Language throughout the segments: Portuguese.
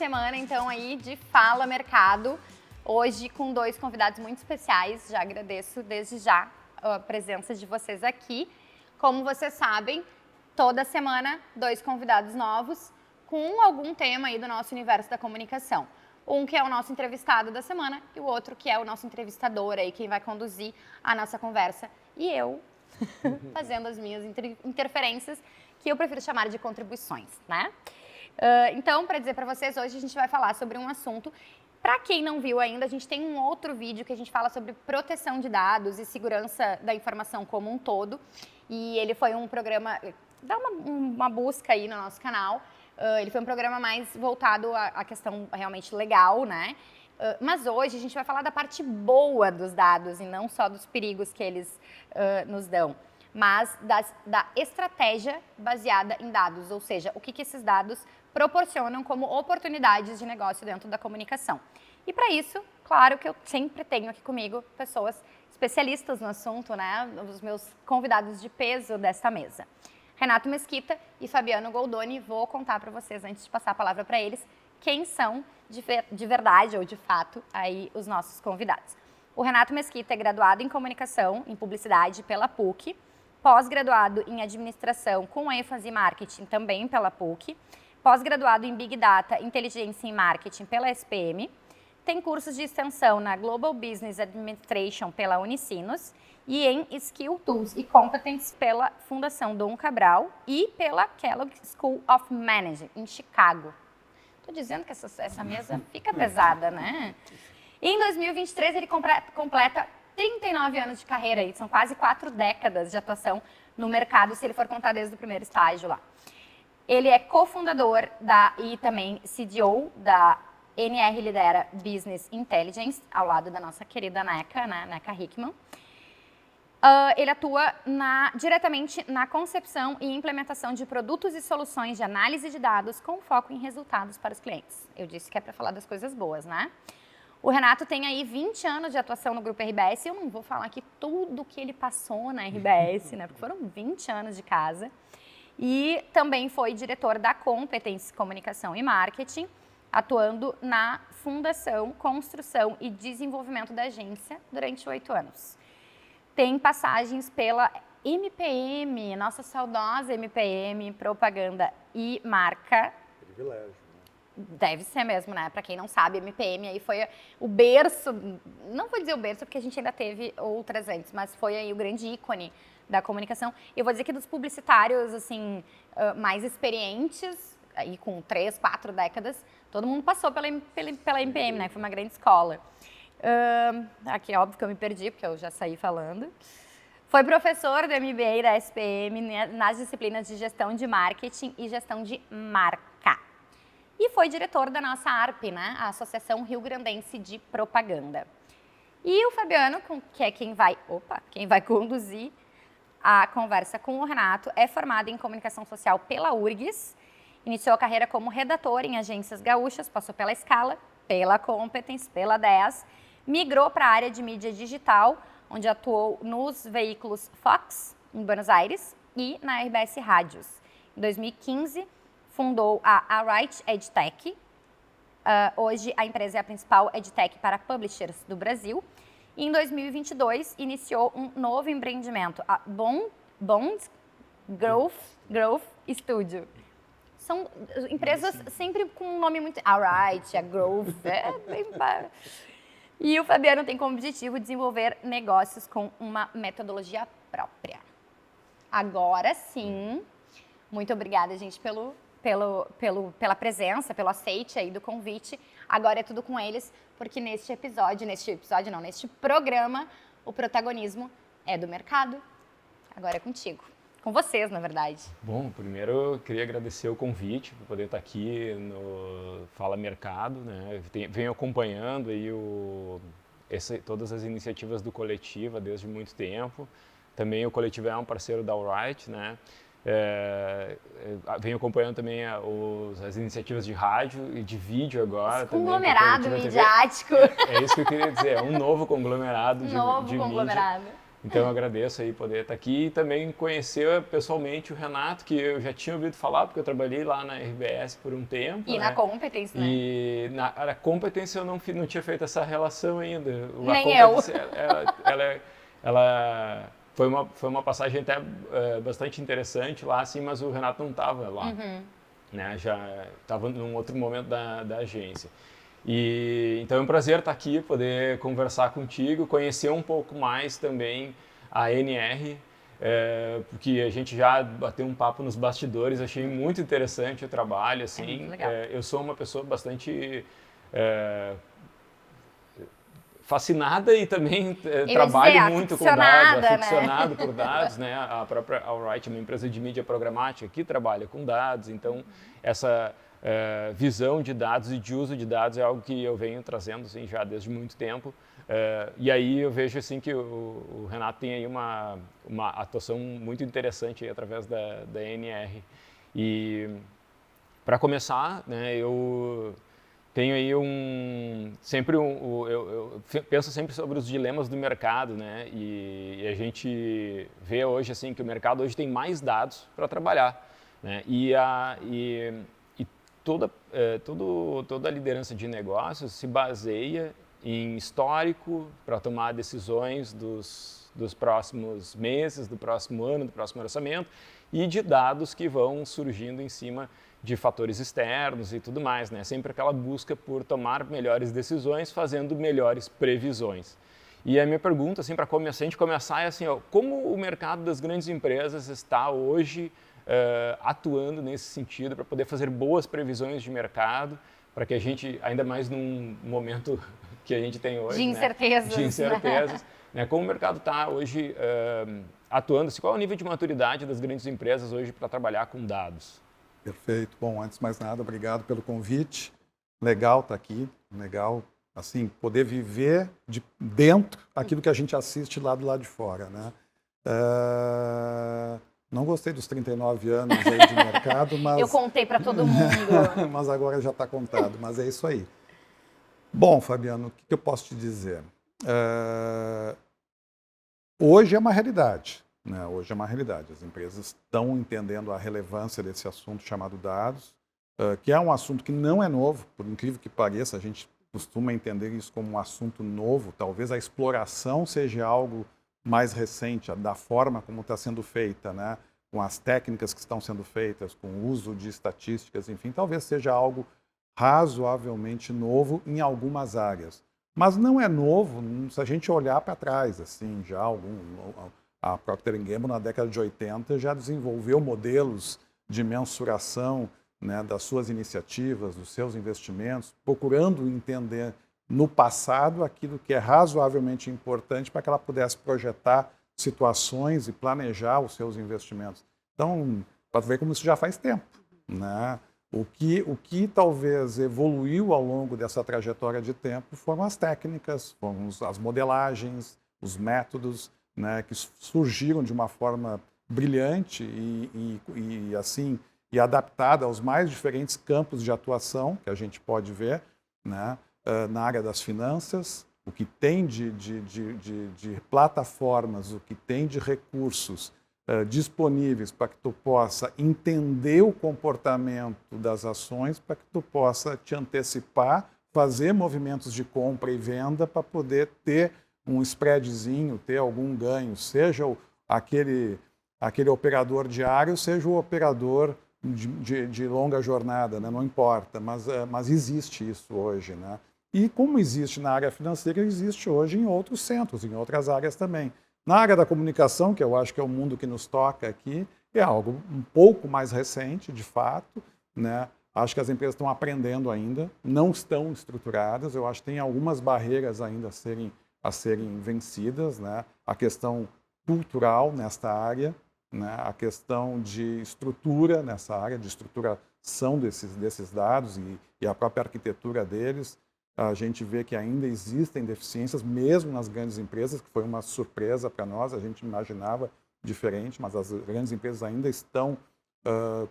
semana, então, aí de Fala Mercado. Hoje com 2 convidados muito especiais. Já agradeço desde já a presença de vocês aqui. Como vocês sabem, toda semana 2 convidados novos com algum tema aí do nosso universo da comunicação. Um que é o nosso entrevistado da semana e o outro que é o nosso entrevistador aí, quem vai conduzir a nossa conversa. E eu, fazendo as minhas interferências, que eu prefiro chamar de contribuições, né? Então, para dizer para vocês, hoje a gente vai falar sobre um assunto. Para quem não viu ainda, a gente tem um outro vídeo que a gente fala sobre proteção de dados e segurança da informação como um todo. E ele foi um programa, dá uma busca aí no nosso canal. Ele foi um programa mais voltado à questão realmente legal, né? Mas hoje a gente vai falar da parte boa dos dados e não só dos perigos que eles nos dão, mas da estratégia baseada em dados, ou seja, o que esses dados proporcionam como oportunidades de negócio dentro da comunicação. E para isso, claro que eu sempre tenho aqui comigo pessoas especialistas no assunto, né? Os meus convidados de peso desta mesa. Renato Mesquita e Fabiano Goldoni, vou contar para vocês, antes de passar a palavra para eles, quem são de verdade ou de fato aí os nossos convidados. O Renato Mesquita é graduado em comunicação, em publicidade pela PUC, pós-graduado em administração com ênfase em marketing também pela PUC, pós-graduado em Big Data, inteligência em marketing pela SPM, tem cursos de extensão na Global Business Administration pela Unicinos e em Skill Tools e Competence pela Fundação Dom Cabral e pela Kellogg School of Management, em Chicago. Estou dizendo que essa mesa fica pesada, né? E em 2023 ele completa 39 anos de carreira, e são quase 4 décadas de atuação no mercado, se ele for contar desde o primeiro estágio lá. Ele é cofundador e também CDO da NR Lidera Business Intelligence, ao lado da nossa querida Neca, né? Neca Hickman. Ele atua diretamente na concepção e implementação de produtos e soluções de análise de dados com foco em resultados para os clientes. Eu disse que é para falar das coisas boas, né? O Renato tem aí 20 anos de atuação no Grupo RBS. Eu não vou falar aqui tudo que ele passou na RBS, né? Porque foram 20 anos de casa. E também foi diretor da Competence Comunicação e Marketing, atuando na fundação, construção e desenvolvimento da agência durante 8 anos. Tem passagens pela MPM, nossa saudosa MPM, propaganda e marca. Privilégio, né? Deve ser mesmo, né? Para quem não sabe, MPM aí foi o berço, não vou dizer o berço porque a gente ainda teve outras antes, mas foi aí o grande ícone da comunicação. Eu vou dizer que dos publicitários, assim, mais experientes, aí com 3, 4 décadas, todo mundo passou pela MPM, né? Foi uma grande escola. Aqui é óbvio que eu me perdi, porque eu já saí falando. Foi professor do MBA da SPM nas disciplinas de gestão de marketing e gestão de marca. E foi diretor da nossa ARP, né? A Associação Rio Grandense de Propaganda. E o Fabiano, que é quem vai conduzir a conversa com o Renato, é formado em comunicação social pela URGS, iniciou a carreira como redator em agências gaúchas, passou pela Scala, pela Competence, pela 10, migrou para a área de mídia digital, onde atuou nos veículos Fox, em Buenos Aires, e na RBS Rádios. Em 2015, fundou a Right EdTech. Hoje, a empresa é a principal EdTech para publishers do Brasil. E em 2022, iniciou um novo empreendimento, a Bond Growth Studio. São empresas sempre com um nome muito... A Right, a Growth, E o Fabiano tem como objetivo desenvolver negócios com uma metodologia própria. Agora sim, muito obrigada, gente, pela presença, pelo aceite aí do convite. Agora é tudo com eles, porque neste programa, o protagonismo é do mercado. Agora é contigo. Com vocês, na verdade. Bom, primeiro eu queria agradecer o convite para poder estar aqui no Fala Mercado, né? Venho acompanhando aí todas as iniciativas do Coletiva desde muito tempo. Também o Coletiva é um parceiro da Alright, né? Venho acompanhando também as iniciativas de rádio e de vídeo agora. Esse conglomerado midiático. É isso que eu queria dizer, é um novo conglomerado de conglomerado. mídia. Então eu agradeço aí poder estar aqui e também conhecer pessoalmente o Renato, que eu já tinha ouvido falar, porque eu trabalhei lá na RBS por um tempo. E na Competence, né? E na Competence eu não tinha feito essa relação ainda. Nem eu. Ela foi uma passagem até bastante interessante lá, assim, mas o Renato não estava lá. Né? Já estava num outro momento da agência. E então é um prazer estar aqui, poder conversar contigo, conhecer um pouco mais também a NR, porque a gente já bateu um papo nos bastidores, achei muito interessante o trabalho, assim. muito legal. Eu sou uma pessoa bastante fascinada e também trabalho muito com dados, aficionado por dados, né? A própria Allwright é uma empresa de mídia programática que trabalha com dados, então essa visão de dados e de uso de dados é algo que eu venho trazendo assim, já desde muito tempo. E aí eu vejo assim que o Renato tem aí uma atuação muito interessante aí, através da NR. E para começar, né, eu tenho aí eu penso sempre sobre os dilemas do mercado, né? E a gente vê hoje assim que o mercado hoje tem mais dados para trabalhar, né? E toda a liderança de negócios se baseia em histórico para tomar decisões dos próximos meses, do próximo ano, do próximo orçamento, e de dados que vão surgindo em cima de fatores externos e tudo mais, né? Sempre aquela busca por tomar melhores decisões, fazendo melhores previsões. E a minha pergunta, assim, para a gente começar é assim, ó, como o mercado das grandes empresas está hoje atuando nesse sentido para poder fazer boas previsões de mercado, para que a gente, ainda mais num momento que a gente tem hoje, de incertezas, né? De incertezas, né? Como o mercado está hoje atuando, assim, qual é o nível de maturidade das grandes empresas hoje para trabalhar com dados? Perfeito. Bom, antes de mais nada, obrigado pelo convite. Legal estar aqui, legal, assim, poder viver de dentro aquilo que a gente assiste lá do lado de fora, né? Não gostei dos 39 anos aí de mercado, mas... Eu contei para todo mundo. Mas agora já está contado, mas é isso aí. Bom, Fabiano, o que eu posso te dizer? Hoje é uma realidade. Né? Hoje é uma realidade. As empresas estão entendendo a relevância desse assunto chamado dados, que é um assunto que não é novo, por incrível que pareça, a gente costuma entender isso como um assunto novo. Talvez a exploração seja algo mais recente, da forma como está sendo feita, né? Com as técnicas que estão sendo feitas, com o uso de estatísticas, enfim, talvez seja algo razoavelmente novo em algumas áreas. Mas não é novo se a gente olhar para trás, assim, já a Procter & Gamble, na década de 80, já desenvolveu modelos de mensuração, né, das suas iniciativas, dos seus investimentos, procurando entender no passado aquilo que é razoavelmente importante para que ela pudesse projetar situações e planejar os seus investimentos. Então, para ver como isso já faz tempo, né? O que talvez evoluiu ao longo dessa trajetória de tempo foram as técnicas, foram as modelagens, os métodos, né, que surgiram de uma forma brilhante e adaptada aos mais diferentes campos de atuação que a gente pode ver, né, na área das finanças, o que tem de plataformas, o que tem de recursos disponíveis para que tu possa entender o comportamento das ações, para que tu possa te antecipar, fazer movimentos de compra e venda para poder ter um spreadzinho, ter algum ganho, seja aquele operador diário, seja o operador de longa jornada, né? Não importa, mas existe isso hoje, né? E como existe na área financeira, existe hoje em outros centros, em outras áreas também. Na área da comunicação, que eu acho que é o mundo que nos toca aqui, é algo um pouco mais recente, de fato, né? Acho que as empresas estão aprendendo ainda, não estão estruturadas, eu acho que tem algumas barreiras ainda a serem vencidas, né? A questão cultural nesta área, né? A questão de estrutura nessa área, de estruturação desses dados e a própria arquitetura deles. A gente vê que ainda existem deficiências, mesmo nas grandes empresas, que foi uma surpresa para nós, a gente imaginava diferente, mas as grandes empresas ainda estão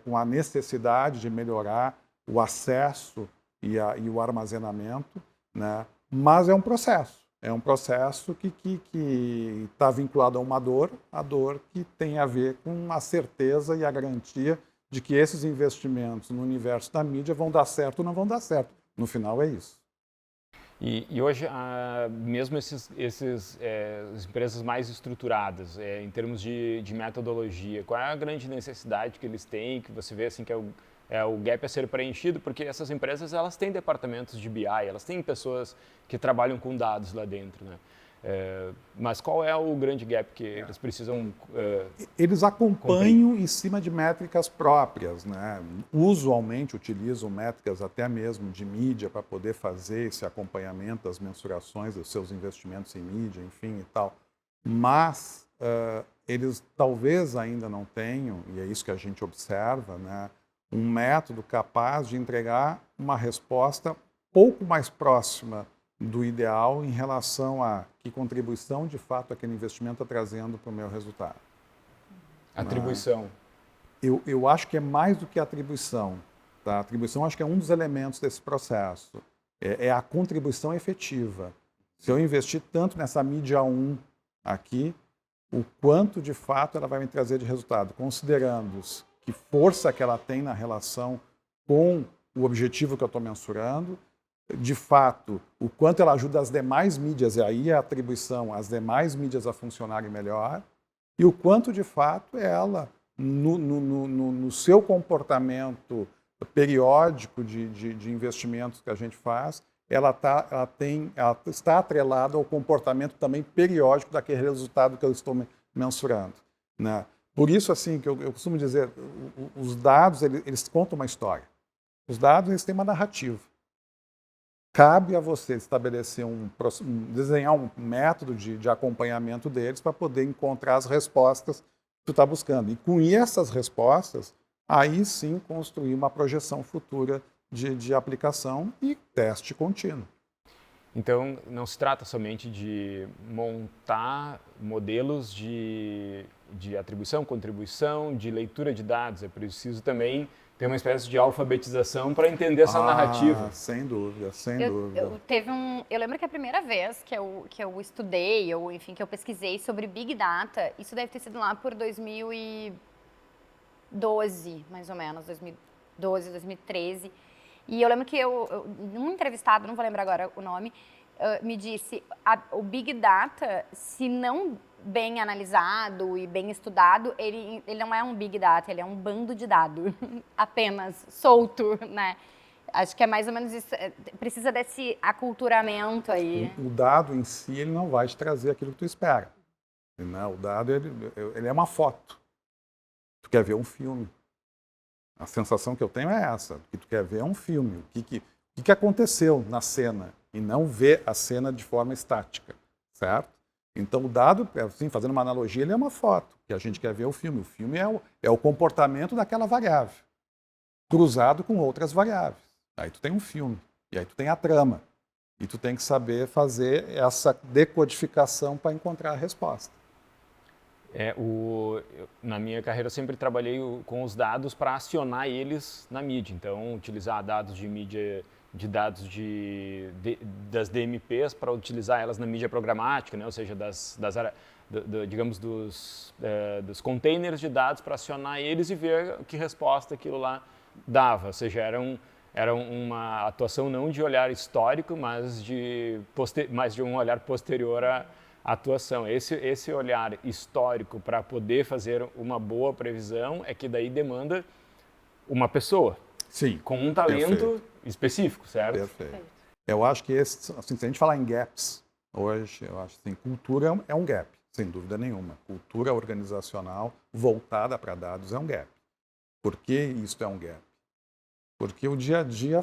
com a necessidade de melhorar o acesso e o armazenamento, né? Mas é um processo. É um processo que está vinculado a uma dor, a dor que tem a ver com a certeza e a garantia de que esses investimentos no universo da mídia vão dar certo ou não vão dar certo. No final é isso. E hoje, mesmo as empresas mais estruturadas, em termos de metodologia, qual é a grande necessidade que eles têm, que você vê assim que é o gap a ser preenchido? Porque essas empresas, elas têm departamentos de BI, elas têm pessoas que trabalham com dados lá dentro, né? Mas qual é o grande gap que eles precisam... Eles acompanham em cima de métricas próprias, né? Usualmente utilizam métricas até mesmo de mídia para poder fazer esse acompanhamento das mensurações dos seus investimentos em mídia, enfim e tal. Mas eles talvez ainda não tenham, e é isso que a gente observa, né? Um método capaz de entregar uma resposta pouco mais próxima do ideal em relação a que contribuição de fato aquele investimento está trazendo para o meu resultado. Atribuição. Eu acho que é mais do que atribuição. Tá? A atribuição acho que é um dos elementos desse processo. É a contribuição efetiva. Se eu investir tanto nessa mídia 1 aqui, o quanto de fato ela vai me trazer de resultado, considerando que força que ela tem na relação com o objetivo que eu estou mensurando, de fato, o quanto ela ajuda as demais mídias, e aí a atribuição, as demais mídias a funcionarem melhor, e o quanto, de fato, ela, no seu comportamento periódico de investimentos que a gente faz, ela está atrelada ao comportamento também periódico daquele resultado que eu estou mensurando, né? Por isso, assim, que eu costumo dizer, os dados, eles contam uma história. Os dados, eles têm uma narrativa. Cabe a você estabelecer desenhar um método de acompanhamento deles para poder encontrar as respostas que tu está buscando. E com essas respostas, aí sim construir uma projeção futura de aplicação e teste contínuo. Então, não se trata somente de montar modelos de atribuição, contribuição, de leitura de dados. É preciso também ter uma espécie de alfabetização para entender essa narrativa. Sem dúvida, sem dúvida. Eu lembro que a primeira vez que eu estudei, ou enfim, que eu pesquisei sobre Big Data, isso deve ter sido lá por 2012, mais ou menos, 2012, 2013. E eu lembro que num entrevistado, não vou lembrar agora o nome, me disse, o Big Data, se não bem analisado e bem estudado, ele não é um Big Data, ele é um bando de dados, apenas, solto, né? Acho que é mais ou menos isso, precisa desse aculturamento aí. O dado em si, ele não vai te trazer aquilo que tu espera. Né? O dado, ele é uma foto. Tu quer ver um filme. A sensação que eu tenho é essa, que tu quer ver um filme, o que aconteceu na cena, e não ver a cena de forma estática, certo? Então o dado, assim, fazendo uma analogia, ele é uma foto, que a gente quer ver o filme. O filme é o comportamento daquela variável, cruzado com outras variáveis. Aí tu tem um filme, e aí tu tem a trama, e tu tem que saber fazer essa decodificação para encontrar a resposta. Na minha carreira eu sempre trabalhei com os dados para acionar eles na mídia. Então, utilizar dados de mídia, de dados das DMPs para utilizar elas na mídia programática, né? Ou seja, digamos dos containers de dados para acionar eles e ver que resposta aquilo lá dava. Ou seja, era uma atuação não de olhar histórico, mas de um olhar posterior à atuação. Esse olhar histórico para poder fazer uma boa previsão é que daí demanda uma pessoa. Sim. Com um talento específico, certo? Perfeito. Eu acho que assim, se a gente falar em gaps, hoje, eu acho que cultura é um gap, sem dúvida nenhuma. Cultura organizacional voltada para dados é um gap. Por que isso é um gap? Porque o dia a dia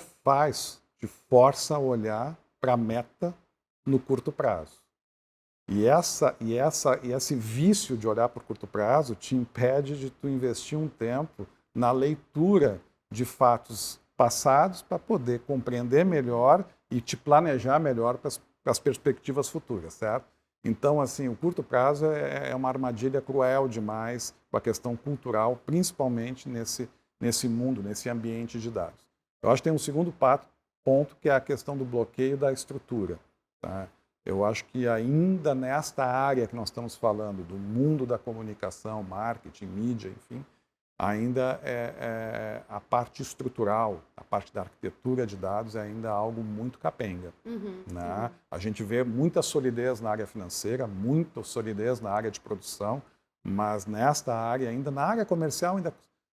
te força a olhar para a meta no curto prazo. E esse vício de olhar por curto prazo te impede de tu investir um tempo na leitura de fatos passados para poder compreender melhor e te planejar melhor para as perspectivas futuras, certo? Então, assim, o curto prazo é uma armadilha cruel demais com a questão cultural, principalmente nesse mundo, nesse ambiente de dados. Eu acho que tem um segundo ponto, que é a questão do bloqueio da estrutura. Tá? Eu acho que ainda nesta área que nós estamos falando, do mundo da comunicação, marketing, mídia, enfim, ainda a parte estrutural, a parte da arquitetura de dados é ainda algo muito capenga. Né? A gente vê muita solidez na área financeira, muita solidez na área de produção, mas nesta área, ainda na área comercial, ainda,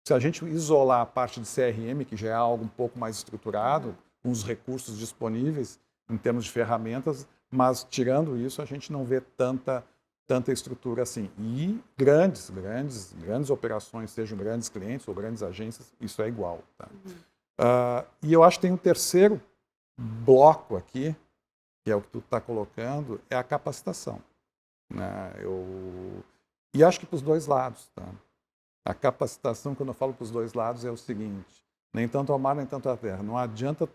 se a gente isolar a parte de CRM, que já é algo um pouco mais estruturado, com os recursos disponíveis em termos de ferramentas, mas tirando isso, a gente não vê tanta estrutura assim. E grandes operações, sejam grandes clientes ou grandes agências, isso é igual. Tá? E eu acho que tem um terceiro bloco aqui, que é o que tu está colocando, é a capacitação. Né? E acho que para os dois lados. Tá? A capacitação, quando eu falo para os dois lados, é o seguinte, nem tanto ao mar, nem tanto à terra. Não adianta...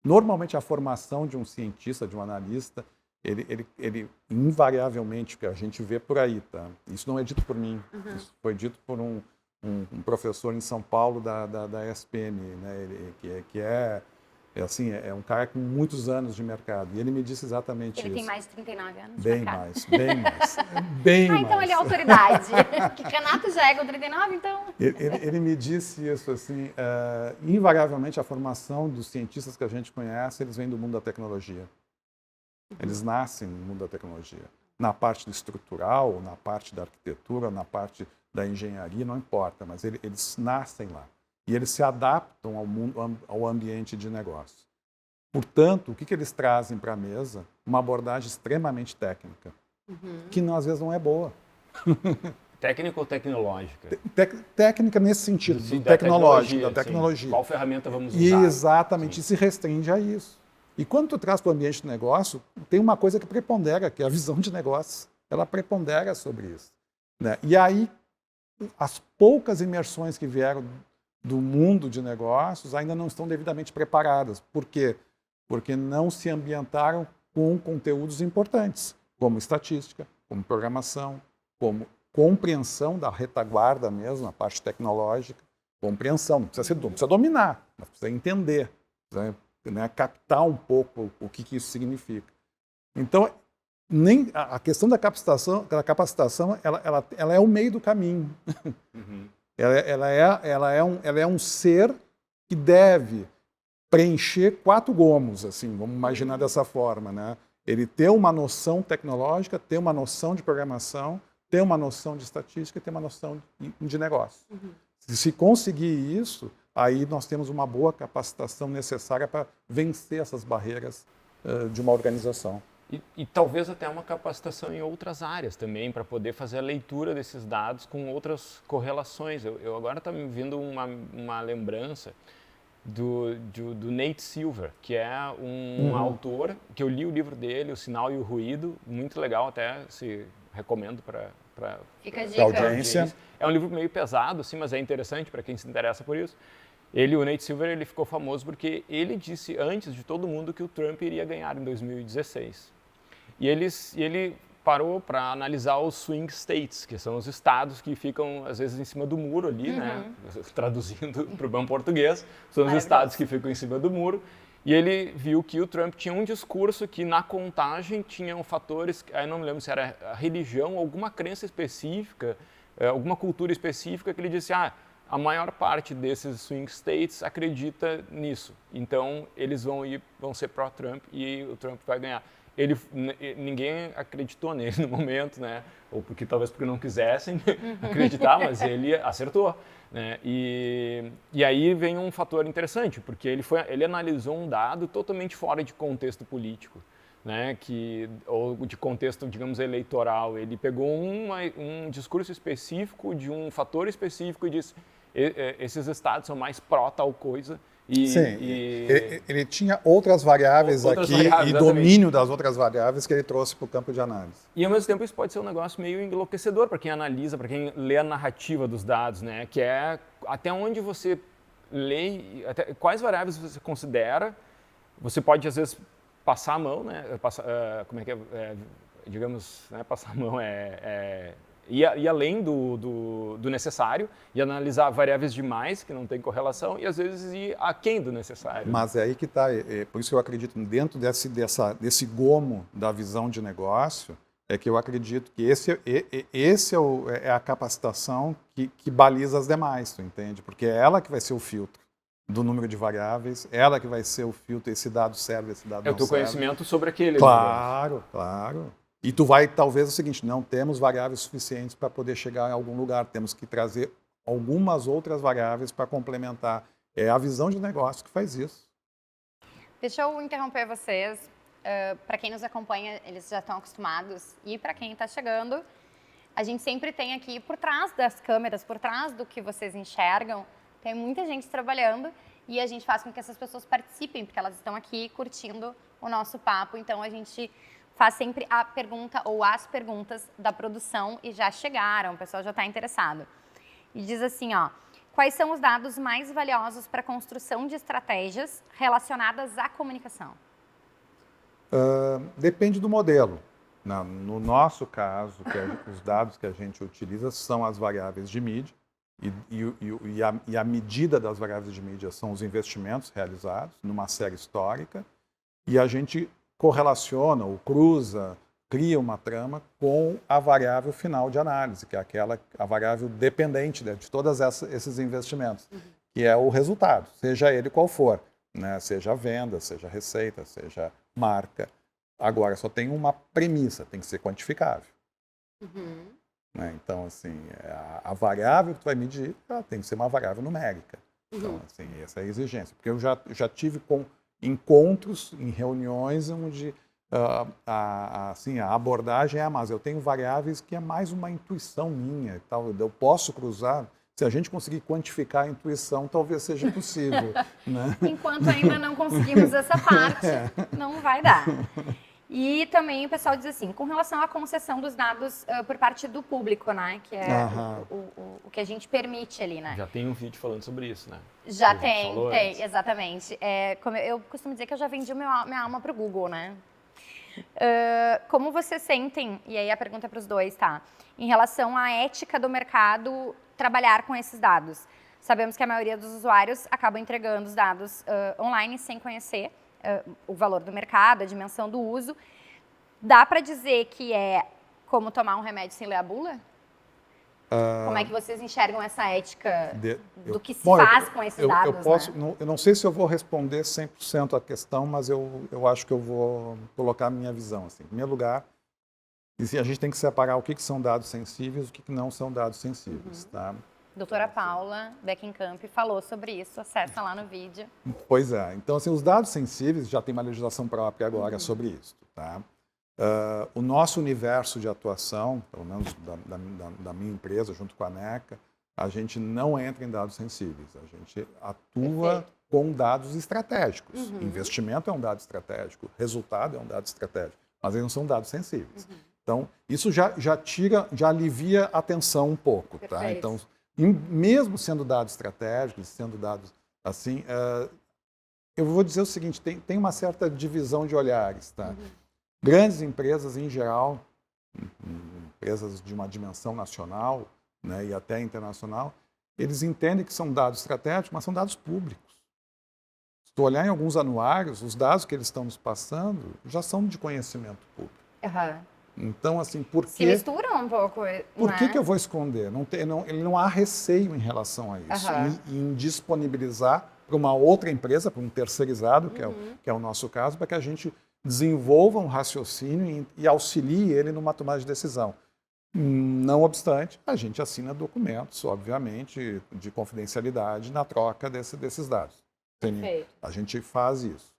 Normalmente, a formação de um cientista, de um analista, ele invariavelmente, que a gente vê por aí, tá? Isso não é dito por mim, isso foi dito por um professor em São Paulo da ESPM, né? É um cara com muitos anos de mercado, e ele me disse exatamente isso. Ele tem mais de 39 anos de bem mercado. mais, bem mais, bem mais. Então ele é autoridade. Que Renato já é com 39, então... Ele me disse isso, assim, invariavelmente a formação dos cientistas que a gente conhece, eles vêm do mundo da tecnologia. Eles nascem no mundo da tecnologia. Na parte estrutural, na parte da arquitetura, na parte da engenharia, não importa, mas eles nascem lá. E eles se adaptam ao ambiente de negócio. Portanto, o que eles trazem para a mesa? Uma abordagem extremamente técnica, que às vezes não é boa. Técnica ou tecnológica? Técnica nesse sentido, da tecnologia. Qual ferramenta vamos usar? Exatamente, e se restringe a isso. E quando tu traz para o ambiente de negócio, tem uma coisa que prepondera, que é a visão de negócio. Ela prepondera sobre isso. Né? E aí, as poucas imersões que vieram do mundo de negócios ainda não estão devidamente preparadas. Por quê? Porque não se ambientaram com conteúdos importantes, como estatística, como programação, como compreensão da retaguarda mesmo, a parte tecnológica. Compreensão, não precisa dominar, mas precisa entender, precisa, né, captar um pouco o que isso significa. Então, nem a questão da capacitação ela é o meio do caminho. Ela é um ser que deve preencher 4 gomos, assim, vamos imaginar dessa forma, né? Ele ter uma noção tecnológica, ter uma noção de programação, ter uma noção de estatística e ter uma noção de negócio. Se conseguir isso, aí nós temos uma boa capacitação necessária para vencer essas barreiras de uma organização. E talvez até uma capacitação em outras áreas também, para poder fazer a leitura desses dados com outras correlações. Eu agora está me vindo uma lembrança do Nate Silver, que é um autor, que eu li o livro dele, O Sinal e o Ruído, muito legal, até se recomendo para a audiência. É um livro meio pesado, sim, mas é interessante para quem se interessa por isso. O Nate Silver, ele ficou famoso porque ele disse antes de todo mundo que o Trump iria ganhar em 2016. E ele parou para analisar os swing states, que são os estados que ficam, às vezes, em cima do muro ali, né? Traduzindo para o bom português, são os estados que ficam em cima do muro. E ele viu que o Trump tinha um discurso que, na contagem, tinham fatores, aí não me lembro se era a religião, alguma crença específica, alguma cultura específica, que ele disse, a maior parte desses swing states acredita nisso. Então, eles vão ser pró-Trump e o Trump vai ganhar. Ninguém acreditou nele no momento, né? Ou talvez porque não quisessem acreditar, mas ele acertou, né? E aí vem um fator interessante, porque ele analisou um dado totalmente fora de contexto político, né? Ou de contexto, digamos, eleitoral. Ele pegou um discurso específico de um fator específico e disse: esses estados são mais pró tal coisa. Ele tinha outras variáveis e domínio das outras variáveis que ele trouxe para o campo de análise. E, ao mesmo tempo, isso pode ser um negócio meio enlouquecedor para quem analisa, para quem lê a narrativa dos dados, né? Que é até onde você lê, quais variáveis você considera. Você pode, às vezes, passar a mão, né? Digamos, né? Passar a mão ir além do necessário e analisar variáveis demais que não tem correlação e às vezes ir aquém do necessário. Mas é aí que está, por isso que eu acredito dentro desse gomo da visão de negócio, é que eu acredito que esse é a capacitação que baliza as demais, tu entende? Porque é ela que vai ser o filtro do número de variáveis, ela que vai ser o filtro, esse dado serve, esse dado não serve. É o teu conhecimento sobre aquele. Claro, claro. E tu vai, talvez, o seguinte, não temos variáveis suficientes para poder chegar em algum lugar, temos que trazer algumas outras variáveis para complementar. É a visão de negócio que faz isso. Deixa eu interromper vocês. Para quem nos acompanha, eles já estão acostumados. E para quem está chegando, a gente sempre tem aqui, por trás das câmeras, por trás do que vocês enxergam, tem muita gente trabalhando e a gente faz com que essas pessoas participem, porque elas estão aqui curtindo o nosso papo. Então, a gente faz sempre a pergunta ou as perguntas da produção e já chegaram, o pessoal já está interessado. E diz assim, ó, quais são os dados mais valiosos para a construção de estratégias relacionadas à comunicação? Depende do modelo. No nosso caso, os dados que a gente utiliza são as variáveis de mídia e a medida das variáveis de mídia são os investimentos realizados numa série histórica e a gente correlaciona ou cruza, cria uma trama com a variável final de análise, que é a variável dependente de todos esses investimentos, que é o resultado, seja ele qual for, né? Seja venda, seja receita, seja marca. Agora, só tem uma premissa, tem que ser quantificável. Né? Então, assim, a variável que tu vai medir, ela tem que ser uma variável numérica. Então, assim, essa é a exigência. Porque eu já tive encontros, em reuniões, onde assim, a abordagem mas eu tenho variáveis que é mais uma intuição minha. E tal, eu posso cruzar. Se a gente conseguir quantificar a intuição, talvez seja possível. Né? Enquanto ainda não conseguimos essa parte, não vai dar. E também o pessoal diz assim, com relação à concessão dos dados por parte do público, né? Que é o que a gente permite ali, né? Já tem um vídeo falando sobre isso, né? Já tem, exatamente. Como eu costumo dizer que eu já vendi minha alma para o Google, né? Como vocês sentem, e aí a pergunta é para os dois, tá? Em relação à ética do mercado trabalhar com esses dados. Sabemos que a maioria dos usuários acaba entregando os dados online sem conhecer o valor do mercado, a dimensão do uso. Dá para dizer que é como tomar um remédio sem ler a bula? Como é que vocês enxergam essa ética do que se faz com esses dados? Eu não sei se eu vou responder 100% a questão, mas eu acho que eu vou colocar a minha visão. Assim. Em primeiro lugar, a gente tem que separar o que são dados sensíveis e o que não são dados sensíveis. Tá? Doutora Paula Beckenkamp falou sobre isso, acessa lá no vídeo. Pois é. Então, assim, os dados sensíveis, já tem uma legislação própria agora sobre isso. Tá? O nosso universo de atuação, pelo menos da minha empresa, junto com a NECA, a gente não entra em dados sensíveis. A gente atua com dados estratégicos. Investimento é um dado estratégico, resultado é um dado estratégico, mas eles não são dados sensíveis. Então, isso já alivia a tensão um pouco. Tá? Então, mesmo sendo dados estratégicos, sendo dados assim, eu vou dizer o seguinte, tem uma certa divisão de olhares. Tá? Grandes empresas, em geral, empresas de uma dimensão nacional, né, e até internacional, eles entendem que são dados estratégicos, mas são dados públicos. Se tu olhar em alguns anuários, os dados que eles estão nos passando já são de conhecimento público. Então, assim, por que... Se misturam um pouco, Por que eu vou esconder? Não há receio em relação a isso. Em disponibilizar para uma outra empresa, para um terceirizado, que é o nosso caso, para que a gente desenvolva um raciocínio e auxilie ele numa tomada de decisão. Não obstante, a gente assina documentos, obviamente, de confidencialidade na troca desses dados. A gente faz isso.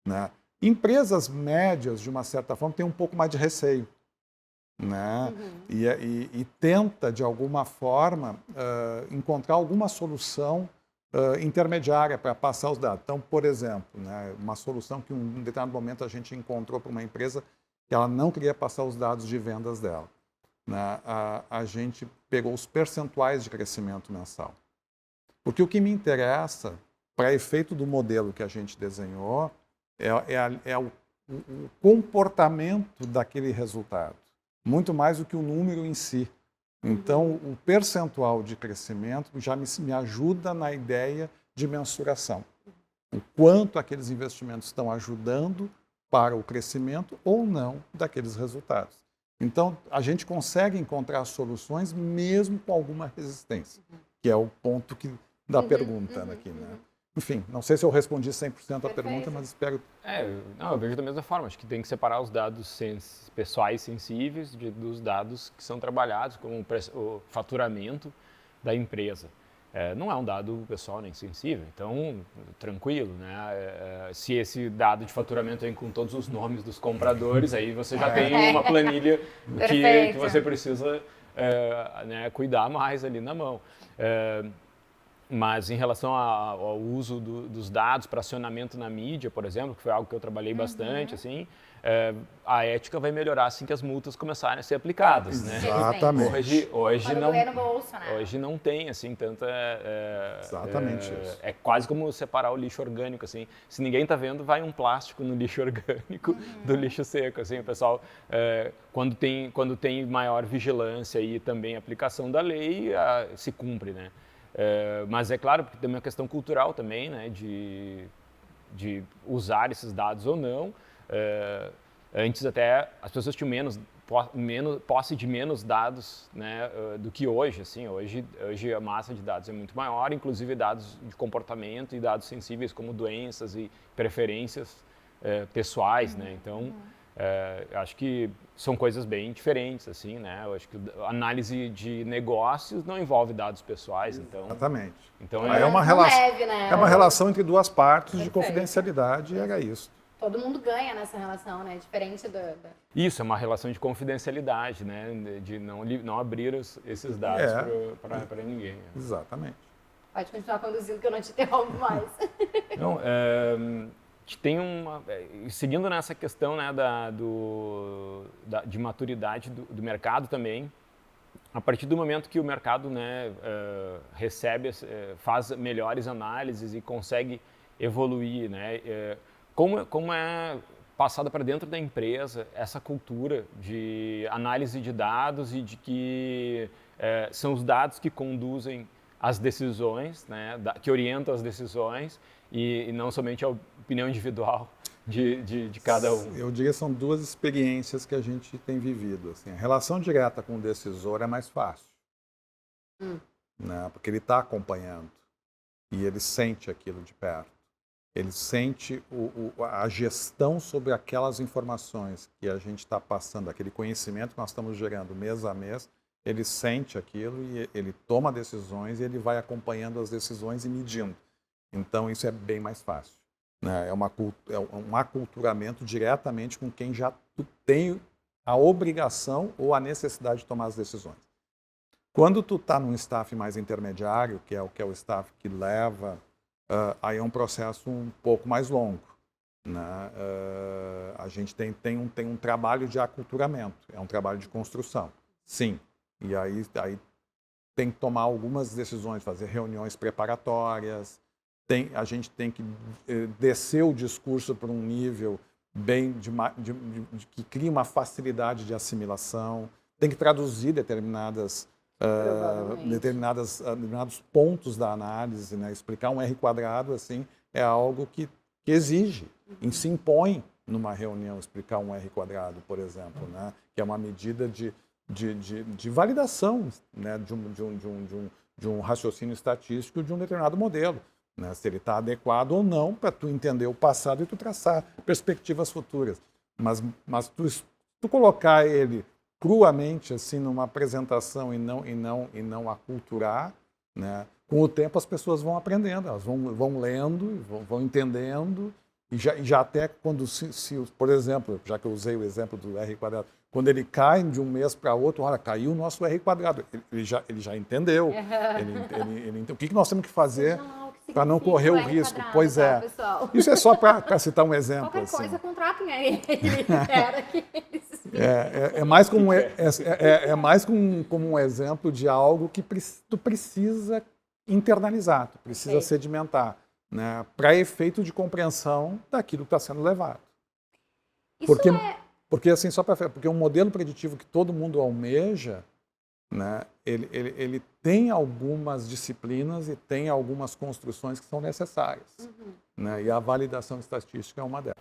Né? Empresas médias, de uma certa forma, têm um pouco mais de receio. Né? E tenta, de alguma forma, encontrar alguma solução intermediária para passar os dados. Então, por exemplo, né, uma solução que em um determinado momento a gente encontrou para uma empresa que ela não queria passar os dados de vendas dela. Né? A gente pegou os percentuais de crescimento mensal. Porque o que me interessa, para efeito do modelo que a gente desenhou, é o comportamento daquele resultado. Muito mais do que o número em si. Então, o percentual de crescimento já me ajuda na ideia de mensuração. O quanto aqueles investimentos estão ajudando para o crescimento ou não daqueles resultados. Então, a gente consegue encontrar soluções mesmo com alguma resistência, que é o ponto da pergunta aqui, né? Enfim, não sei se eu respondi 100% a pergunta, mas espero... Não, eu vejo da mesma forma. Acho que tem que separar os dados pessoais sensíveis dos dados que são trabalhados, como o faturamento da empresa. Não é um dado pessoal nem sensível, então, tranquilo, né? Se esse dado de faturamento vem com todos os nomes dos compradores, aí você já tem uma planilha que você precisa né, cuidar mais ali na mão. Mas em relação ao uso dos dados para acionamento na mídia, por exemplo, que foi algo que eu trabalhei bastante, assim, a ética vai melhorar assim que as multas começarem a ser aplicadas, né? Exatamente. Hoje não, no bolso, né? hoje não tem assim tanta. Exatamente isso. É quase como separar o lixo orgânico, assim. Se ninguém está vendo, vai um plástico no lixo orgânico do lixo seco, assim. O pessoal, quando tem maior vigilância e também aplicação da lei, se cumpre, né? Mas é claro, porque tem uma questão cultural também, né, de usar esses dados ou não. Antes até as pessoas tinham posse de menos dados, né, do que hoje. Assim, hoje a massa de dados é muito maior, inclusive dados de comportamento e dados sensíveis como doenças e preferências pessoais, né? Então, acho que são coisas bem diferentes, assim, né? Eu acho que a análise de negócios não envolve dados pessoais, então... Exatamente. Então, é uma relação entre duas partes de confidencialidade e era isso. Todo mundo ganha nessa relação, né? Diferente Isso, é uma relação de confidencialidade, né? De não abrir esses dados para ninguém. Exatamente. Pode continuar conduzindo que eu não te interrompo mais. Não, tem seguindo nessa questão, né, de maturidade do mercado também, a partir do momento que o mercado, né, faz melhores análises e consegue evoluir, né, como é passada para dentro da empresa essa cultura de análise de dados e de que são os dados que conduzem as decisões, né, que orientam as decisões e não somente a opinião individual de cada um. Eu diria que são duas experiências que a gente tem vivido. Assim, a relação direta com o decisor é mais fácil, né, porque ele está acompanhando e ele sente aquilo de perto. Ele sente a gestão sobre aquelas informações que a gente está passando, aquele conhecimento que nós estamos gerando mês a mês, ele sente aquilo e ele toma decisões e ele vai acompanhando as decisões e medindo. Então, isso é bem mais fácil, né? É um aculturamento diretamente com quem já tem a obrigação ou a necessidade de tomar as decisões. Quando tu está num staff mais intermediário, que é o staff que leva, aí é um processo um pouco mais longo, né? A gente tem um trabalho de aculturamento, é um trabalho de construção, sim. E aí tem que tomar algumas decisões, fazer reuniões preparatórias, a gente tem que descer o discurso para um nível bem que cria uma facilidade de assimilação, tem que traduzir determinados pontos da análise, né? Explicar um R² assim, é algo que exige, se impõe numa reunião explicar um R², por exemplo, né? Que é uma medida de validação, né? de um raciocínio estatístico de um determinado modelo, né? Se ele está adequado ou não para tu entender o passado e tu traçar perspectivas futuras. Mas tu colocar ele cruamente assim numa apresentação e não aculturar, né? Com o tempo as pessoas vão aprendendo, elas vão lendo, vão entendendo e já até quando por exemplo, já que eu usei o exemplo do R², quando ele cai de um mês para outro, olha, caiu o nosso R², ele já entendeu, ele o que nós temos que fazer para não correr o risco. Pois é, pessoal? Isso é só para citar um exemplo. Qualquer coisa, assim. Contratem aí. Ele espera que eles... É mais como um exemplo de algo que tu precisa internalizar, tu precisa sedimentar, né, para efeito de compreensão daquilo que está sendo levado. Porque assim, porque um modelo preditivo que todo mundo almeja, né, ele tem algumas disciplinas e tem algumas construções que são necessárias. Né, e a validação estatística é uma delas.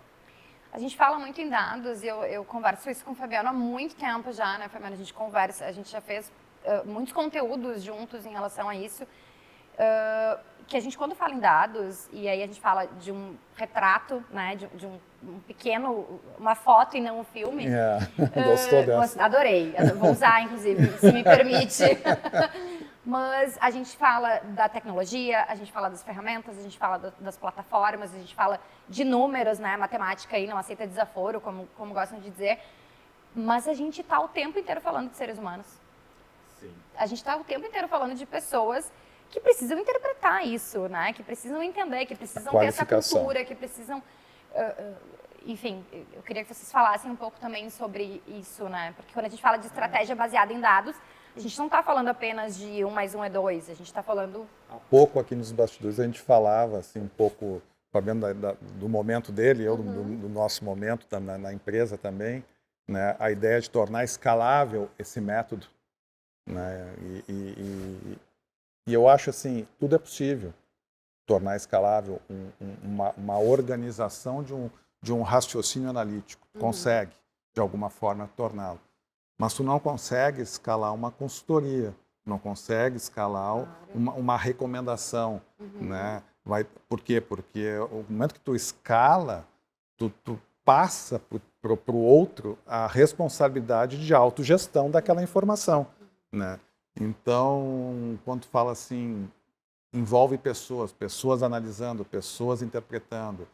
A gente fala muito em dados, e eu converso isso com o Fabiano há muito tempo já, né, Fabiano? A gente conversa, a gente já fez muitos conteúdos juntos em relação a isso. Que a gente, quando fala em dados, e aí a gente fala de um retrato, né, de um pequeno, uma foto e não um filme. Gostou dessa? Adorei, vou usar, inclusive, se me permite. Mas a gente fala da tecnologia, a gente fala das ferramentas, a gente fala das plataformas, a gente fala de números, né, matemática aí não aceita desaforo, como gostam de dizer. Mas a gente está o tempo inteiro falando de seres humanos. Sim. A gente está o tempo inteiro falando de pessoas que precisam interpretar isso, né? Que precisam entender, que precisam ter essa cultura, que precisam... enfim, eu queria que vocês falassem um pouco também sobre isso, né? Porque quando a gente fala de estratégia baseada em dados, a gente não está falando apenas de 1 mais 1 é 2, a gente está falando... Há pouco aqui nos bastidores a gente falava assim, um pouco, sabendo do momento dele, eu do nosso momento na empresa também, né? A ideia de tornar escalável esse método. Né? E eu acho assim, tudo é possível tornar escalável uma organização de um raciocínio analítico. Consegue, de alguma forma, torná-lo. Mas tu não consegue escalar uma consultoria, não consegue escalar uma recomendação. Né? Por quê? Porque o momento que tu escala, tu passa para o outro a responsabilidade de autogestão daquela informação. Né? Então, quando tu fala assim, envolve pessoas analisando, pessoas interpretando,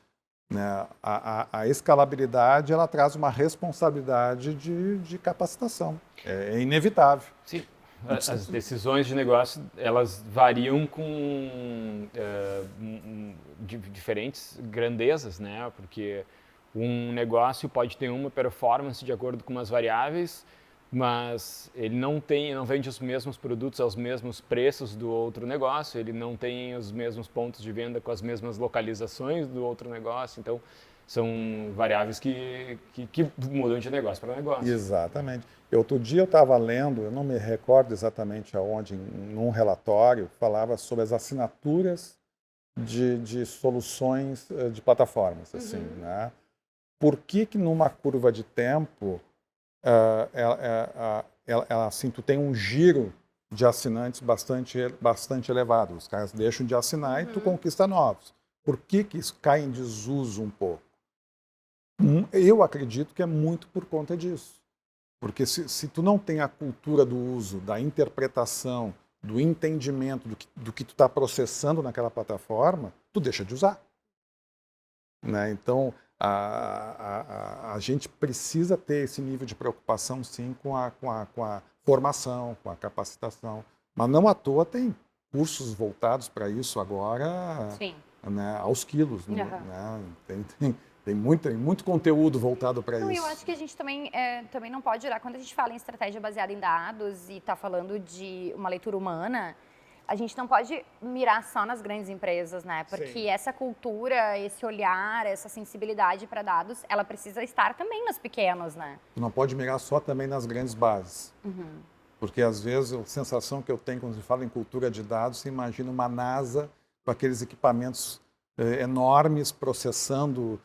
né? A escalabilidade, ela traz uma responsabilidade de capacitação. É inevitável. Sim. As decisões de negócio, elas variam com diferentes grandezas, né? Porque um negócio pode ter uma performance de acordo com umas variáveis, mas ele não vende os mesmos produtos aos mesmos preços do outro negócio, ele não tem os mesmos pontos de venda com as mesmas localizações do outro negócio, então são variáveis que mudam de negócio para negócio. Exatamente. Outro dia eu estava lendo, eu não me recordo exatamente aonde, num relatório, falava sobre as assinaturas de soluções de plataformas. Assim, né? Por que numa curva de tempo assim, tu tem um giro de assinantes bastante elevado. Os caras deixam de assinar e tu conquista novos. Por que isso cai em desuso um pouco? Eu acredito que é muito por conta disso. Porque se tu não tem a cultura do uso, da interpretação, do entendimento do que tu está processando naquela plataforma, tu deixa de usar. Né? Então, a gente precisa ter esse nível de preocupação, sim, com a formação, com a capacitação. Mas não à toa tem cursos voltados para isso agora, né, aos quilos. Né? Tem muito conteúdo voltado para isso. Eu acho que a gente também não pode olhar, quando a gente fala em estratégia baseada em dados e está falando de uma leitura humana, a gente não pode mirar só nas grandes empresas, né? Porque essa cultura, esse olhar, essa sensibilidade para dados, ela precisa estar também nos pequenos, né? Tu não pode mirar só também nas grandes bases. Porque, às vezes, a sensação que eu tenho quando se fala em cultura de dados, você imagina uma NASA com aqueles equipamentos enormes, processando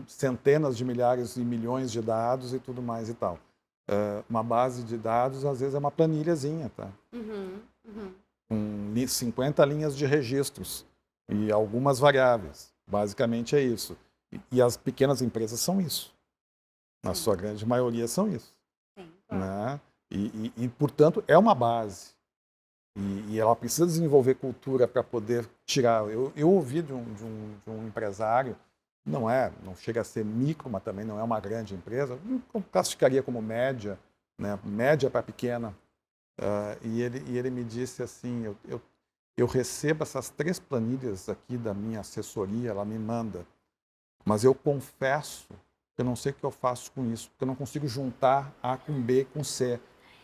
centenas de milhares e milhões de dados e tudo mais e tal. Uma base de dados, às vezes, é uma planilhazinha, tá? Com 50 linhas de registros e algumas variáveis. Basicamente é isso. E as pequenas empresas são isso. Na sua grande maioria são isso. Né? Portanto, é uma base. E ela precisa desenvolver cultura para poder tirar. Eu ouvi de um empresário, não chega a ser micro, mas também não é uma grande empresa, eu classificaria como média, né? Média para pequena. E ele me disse assim, eu recebo essas 3 planilhas aqui da minha assessoria, ela me manda, mas eu confesso que eu não sei o que eu faço com isso, porque eu não consigo juntar A com B com C.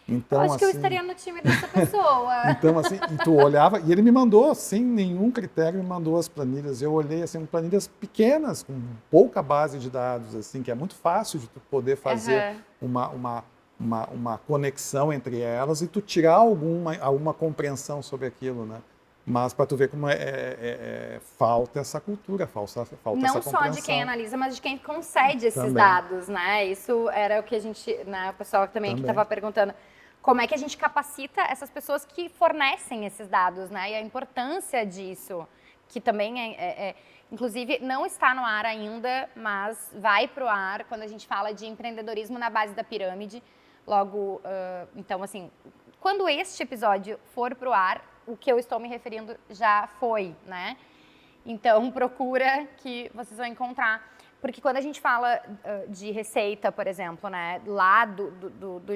Então, acho que eu estaria no time dessa pessoa. Então, assim, e tu olhava, e ele me mandou, sem nenhum critério, me mandou as planilhas. Eu olhei, assim, planilhas pequenas, com pouca base de dados, assim, que é muito fácil de tu poder fazer uma uma conexão entre elas e tu tirar alguma compreensão sobre aquilo, né? Mas para tu ver como falta essa cultura, falta essa compreensão. Não só de quem analisa, mas de quem concede esses Também. dados, né? Isso era o que a gente, né, o pessoal também que estava perguntando, como é que a gente capacita essas pessoas que fornecem esses dados, né? E a importância disso, que também inclusive não está no ar ainda, mas vai para o ar quando a gente fala de empreendedorismo na base da pirâmide. Logo, então assim, quando este episódio for para o ar, o que eu estou me referindo já foi, né? Então, procura que vocês vão encontrar. Porque quando a gente fala de receita, por exemplo, né, lá do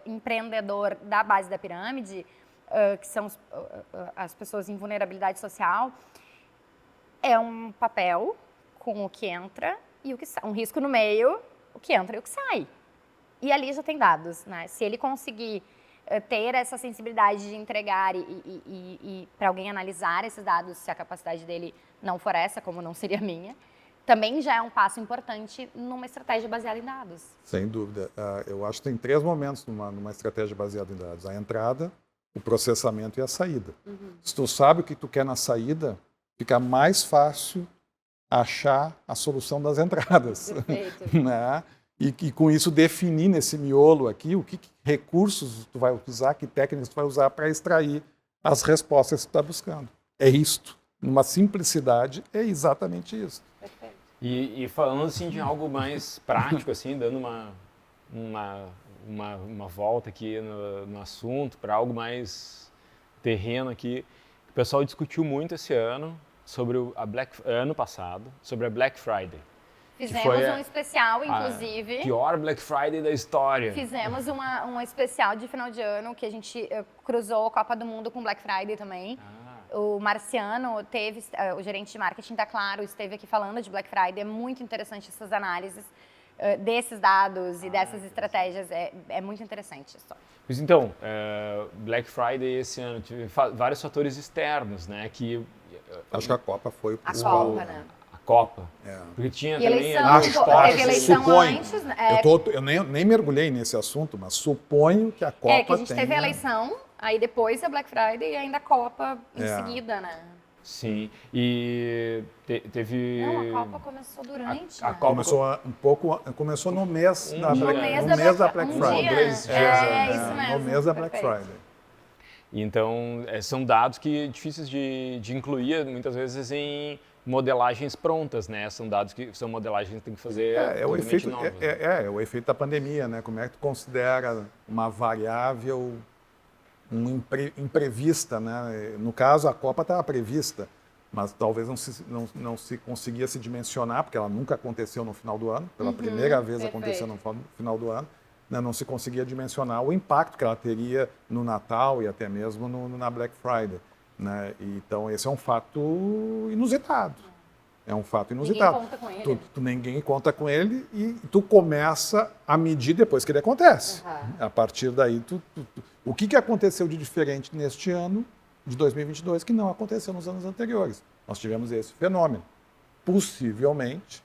empreendedor da base da pirâmide, que são as pessoas em vulnerabilidade social, é um papel com o que entra e o que sai. Um risco no meio, o que entra e o que sai. E ali já tem dados, né? Se ele conseguir ter essa sensibilidade de entregar e para alguém analisar esses dados, se a capacidade dele não for essa, como não seria a minha, também já é um passo importante numa estratégia baseada em dados. Sem dúvida. Eu acho que tem 3 momentos numa estratégia baseada em dados. A entrada, o processamento e a saída. Se tu sabe o que tu quer na saída, fica mais fácil achar a solução das entradas. Perfeito. Né? E com isso definir nesse miolo aqui o que recursos tu vai usar, que técnicas tu vai usar para extrair as respostas que tu está buscando. É isto. Numa simplicidade, é exatamente isso. Perfeito. E falando assim de algo mais prático, assim, dando uma volta aqui no assunto, para algo mais terreno aqui, o pessoal discutiu muito esse ano sobre ano passado, sobre a Black Friday. Fizemos um especial, inclusive. Pior Black Friday da história. Fizemos um especial de final de ano, que a gente cruzou a Copa do Mundo com Black Friday também. O Marciano teve, o gerente de marketing da Claro, esteve aqui falando de Black Friday. É muito interessante essas análises desses dados e dessas estratégias. É muito interessante isso. Pois então, Black Friday esse ano teve vários fatores externos, né? Que acho que a Copa foi o A Copa, né? Copa. Porque tinha E também eleição, teve eleição antes, né? Eu nem mergulhei nesse assunto, mas suponho que a Copa que a gente teve a eleição, aí depois a Black Friday e ainda a Copa em seguida, né? Sim, e teve... Não, a Copa começou durante, a Copa começou no mês da Black Friday. Isso mesmo. No mês da Black Friday. Então, são dados que difíceis de incluir, muitas vezes, em modelagens prontas, né? São dados que são modelagens que tem que fazer o efeito novas. o efeito da pandemia, né? Como é que tu considera uma variável imprevista, né? No caso, a Copa estava prevista, mas talvez não se conseguia se dimensionar, porque ela nunca aconteceu no final do ano, pela primeira vez aconteceu no final do ano, né? Não se conseguia dimensionar o impacto que ela teria no Natal e até mesmo na Black Friday. Né? Então, esse é um fato inusitado. É um fato inusitado. Ninguém conta com ele. Ninguém conta com ele e tu começa a medir depois que ele acontece. A partir daí, o que aconteceu de diferente neste ano de 2022 que não aconteceu nos anos anteriores? Nós tivemos esse fenômeno. Possivelmente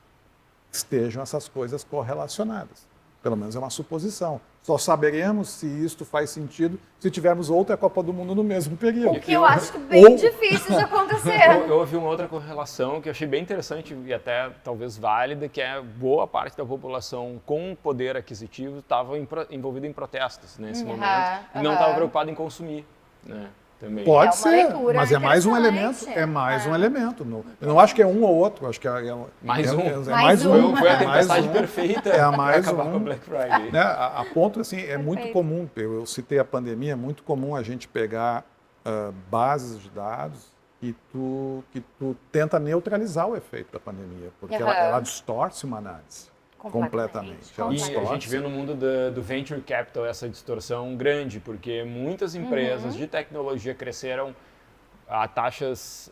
estejam essas coisas correlacionadas. Pelo menos é uma suposição. Só saberemos se isto faz sentido se tivermos outra Copa do Mundo no mesmo período. O que eu acho que bem difícil de acontecer. Eu ouvi uma outra correlação que eu achei bem interessante e até talvez válida, que é boa parte da população com poder aquisitivo estava envolvida em protestos nesse momento e não estava preocupada em consumir, né? Também. Pode ser, mas é mais um elemento. É mais um elemento. Eu não acho que é um ou outro, acho que mais um. Mais um. Foi a tempestade perfeita para acabar com o Black Friday. Né? A ponto, assim, é muito comum, eu citei a pandemia, é muito comum a gente pegar bases de dados que tu tenta neutralizar o efeito da pandemia, porque ela distorce uma análise. Completamente. E a gente vê no mundo do venture capital essa distorção grande, porque muitas empresas de tecnologia cresceram a taxas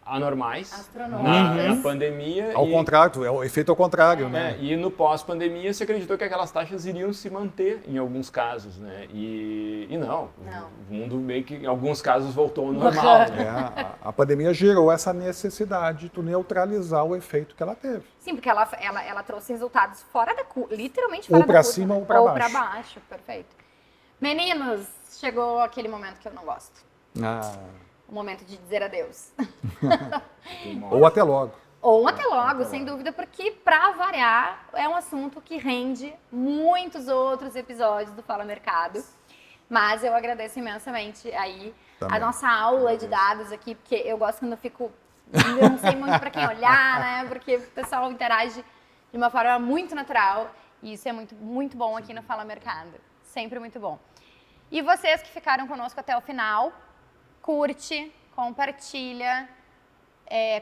anormais Astronômicas. na pandemia. Ao contrário, é o efeito ao contrário, né? E no pós-pandemia se acreditou que aquelas taxas iriam se manter em alguns casos, né? E não, o mundo meio que em alguns casos voltou ao normal. Né? A pandemia gerou essa necessidade de neutralizar o efeito que ela teve. Sim, porque ela trouxe resultados fora da curva, literalmente fora da curva. Ou para cima ou para baixo. Ou para baixo, perfeito. Meninos, chegou aquele momento que eu não gosto. O momento de dizer adeus. Ou até logo. Ou até logo, sem dúvida, porque, para variar, é um assunto que rende muitos outros episódios do Fala Mercado. Mas eu agradeço imensamente aí a nossa aula de dados aqui, porque eu gosto quando eu fico... Eu não sei muito para quem olhar, né? Porque o pessoal interage de uma forma muito natural. E isso é muito, muito bom aqui no Fala Mercado. Sempre muito bom. E vocês que ficaram conosco até o final, curte, compartilha,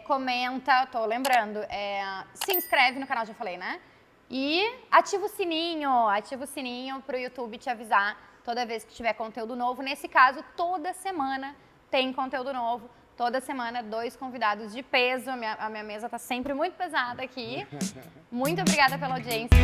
comenta, tô lembrando, se inscreve no canal, já falei, né? E ativa o sininho para o YouTube te avisar toda vez que tiver conteúdo novo. Nesse caso, toda semana tem conteúdo novo. Toda semana, 2 convidados de peso. A minha mesa está sempre muito pesada aqui. Muito obrigada pela audiência.